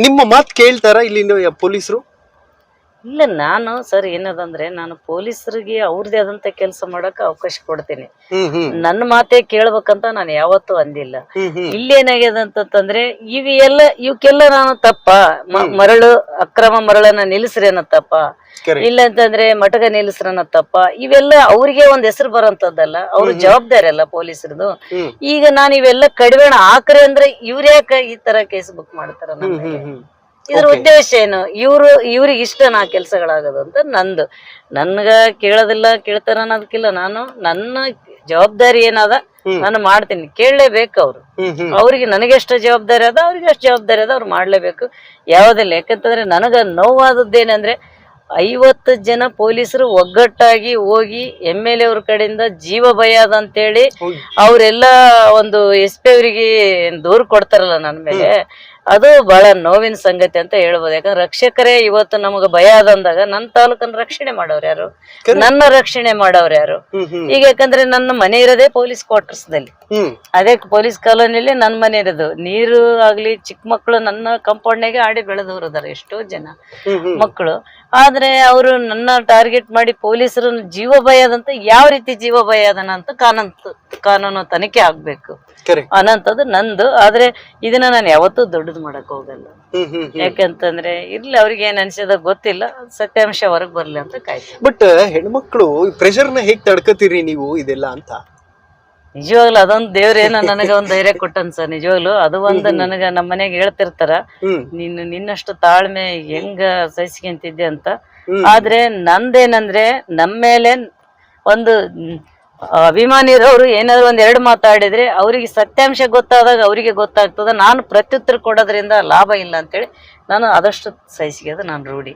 ನಿಮ್ಮ ಮಾತು ಕೇಳ್ತಾರ ಇಲ್ಲಿನ ಪೊಲೀಸರು? ಇಲ್ಲ ನಾನು ಸರ್ ಏನದಂದ್ರೆ ನಾನು ಪೊಲೀಸರಿಗೆ ಅವ್ರದೇ ಆದಂತ ಕೆಲಸ ಮಾಡಕ್ ಅವಕಾಶ ಕೊಡ್ತೀನಿ. ನನ್ನ ಮಾತೇ ಕೇಳ್ಬೇಕಂತ ನಾನು ಯಾವತ್ತೂ ಅಂದಿಲ್ಲ. ಇಲ್ಲೇನಾಗ್ಯದ ಅಂತಂದ್ರೆ ಇವಕ್ಕೆಲ್ಲ ನಾನು ತಪ್ಪ ಮರಳು ಅಕ್ರಮ ಮರಳನ್ನ ನಿಲ್ಲಿಸ್ರೇನ ತಪ್ಪ, ಇಲ್ಲ ಅಂತಂದ್ರೆ ಮಟಕ ನಿಲ್ಲಿಸ್ರನ ತಪ್ಪ, ಇವೆಲ್ಲ ಅವ್ರಿಗೆ ಒಂದ್ ಹೆಸರು ಬರೋಂತದ್ದಲ್ಲ, ಅವ್ರ ಜವಾಬ್ದಾರಿ ಅಲ್ಲ ಪೊಲೀಸರದು. ಈಗ ನಾನು ಇವೆಲ್ಲ ಕಡಿವಾಣ ಹಾಕ್ರೆ ಅಂದ್ರೆ ಇವ್ರ್ಯಾಕ ಈ ತರ ಕೇಸ್ ಬುಕ್ ಮಾಡ್ತಾರ ನನ್ನ ಮೇಲೆ? ಇದ್ರ ಉದ್ದೇಶ ಏನು? ಇವ್ರಿಗೆ ಇಷ್ಟ ನಾ ಕೆಲ್ಸಗಳಾಗೋದು ಅಂತ ನಂದು. ನನ್ಗ ಕೇಳೋದಿಲ್ಲ ಕೇಳ್ತಾರ ಅನ್ನೋದಕ್ಕಿಲ್ಲ, ನಾನು ನನ್ನ ಜವಾಬ್ದಾರಿ ಏನದ ನಾನು ಮಾಡ್ತೀನಿ, ಕೇಳಲೇಬೇಕು ಅವ್ರು. ಅವ್ರಿಗೆ ನನಗೆಷ್ಟು ಜವಾಬ್ದಾರಿ ಅದ ಅವ್ರಿಗೆ ಅಷ್ಟು ಜವಾಬ್ದಾರಿ ಅದ, ಅವ್ರು ಮಾಡ್ಲೇಬೇಕು. ಯಾವ್ದಿಲ್ಲ. ಯಾಕಂತಂದ್ರೆ ನನಗ ನೋವಾದದ್ದೇನಂದ್ರೆ 50 ಜನ ಪೊಲೀಸರು ಒಗ್ಗಟ್ಟಾಗಿ ಹೋಗಿ MLA ಅವ್ರ ಕಡೆಯಿಂದ ಜೀವ ಭಯ ಅದ ಅಂತೇಳಿ ಅವರೆಲ್ಲ ಒಂದು SP ಅವರಿಗೆ ದೂರು ಕೊಡ್ತಾರಲ್ಲ ನನ್ನ ಮೇಲೆ, ಅದು ಬಹಳ ನೋವಿನ ಸಂಗತಿ ಅಂತ ಹೇಳ್ಬೋದು. ಯಾಕಂದ್ರೆ ರಕ್ಷಕರೇ ಇವತ್ತು ನಮಗ ಭಯ ಅದಂದಾಗ ನನ್ನ ತಾಲೂಕನ್ನ ರಕ್ಷಣೆ ಮಾಡೋರು ಯಾರು? ನನ್ನ ರಕ್ಷಣೆ ಮಾಡೋರು ಯಾರು? ಈಗ ಯಾಕಂದ್ರೆ ನನ್ನ ಮನೆ ಇರೋದೇ ಪೊಲೀಸ್ ಕ್ವಾರ್ಟರ್ಸ್ದಲ್ಲಿ, ಅದೇ ಪೊಲೀಸ್ ಕಾಲೋನಿಯಲ್ಲಿ ನನ್ನ ಮನೆ ಇರೋದು. ನೀರು ಆಗ್ಲಿ ಚಿಕ್ಕ ಮಕ್ಕಳು ನನ್ನ ಕಾಂಪೌಂಡ್ನಾಗೆ ಆಡಿ ಬೆಳೆದವ್ರು ಅದಾರ ಎಷ್ಟೋ ಜನ ಮಕ್ಕಳು. ಆದ್ರೆ ಅವರು ನನ್ನ ಟಾರ್ಗೆಟ್ ಮಾಡಿ ಪೊಲೀಸರು ಜೀವ ಭಯ ಅದಂತ ಯಾವ ರೀತಿ ಜೀವ ಭಯ ಅದನ ಅಂತ ಕಾನೂನು ತನಿಖೆ ಆಗ್ಬೇಕು ಅನ್ನಂಥದ್ದು ನಂದು. ಆದ್ರೆ ಇದನ್ನ ನಾನು ಯಾವತ್ತೂ ದೊಡ್ಡದು ಮಾಡಕ್ ಹೋಗಲ್ಲ. ಯಾಕಂತಂದ್ರೆ ಇರ್ಲಿ, ಅವ್ರಿಗೆ ಏನ್ ಅನ್ಸದ ಗೊತ್ತಿಲ್ಲ, ಸತ್ಯಾಂಶ ಹೊರಗ್ ಬರ್ಲಿ ಅಂತ ಕಾಯ್ತು. ಬಟ್ ಹೆಣ್ಮಕ್ಳು ಪ್ರೆಷರ್ನ ಹೇಗ್ ತಡ್ಕತೀರಿ ನೀವು ಇದೆಲ್ಲ ಅಂತ? ನಿಜವಾಗ್ಲು ಅದೊಂದು ದೇವ್ರೇನೋ ನನಗ ಒಂದ್ ಧೈರ್ಯ ಕೊಟ್ಟನ್ ಸರ್. ನಿಜವಾಗ್ಲು ಅದು ಒಂದು ನನಗ ನಮ್ಮ ಮನೆಗೆ ಹೇಳ್ತಿರ್ತಾರ, ನಿನ್ನಷ್ಟು ತಾಳ್ಮೆ ಹೆಂಗ ಸಹಿಸ್ಕೊಂತಿದ್ದೆ ಅಂತ. ಆದ್ರೆ ನಂದೇನಂದ್ರೆ ನಮ್ಮ ಮೇಲೆ ಒಂದು ಅಭಿಮಾನಿ ಇರೋರು ಏನಾದ್ರು ಒಂದೆರಡು ಮಾತಾಡಿದ್ರೆ ಅವ್ರಿಗೆ ಸತ್ಯಾಂಶ ಗೊತ್ತಾದಾಗ ಅವರಿಗೆ ಗೊತ್ತಾಗ್ತದ. ನಾನು ಪ್ರತ್ಯುತ್ತರ ಕೊಡೋದ್ರಿಂದ ಲಾಭ ಇಲ್ಲ ಅಂತೇಳಿ ನಾನು ಆದಷ್ಟು ಸಹಿಸ್ಕೋದು ನಾನು ರೂಢಿ.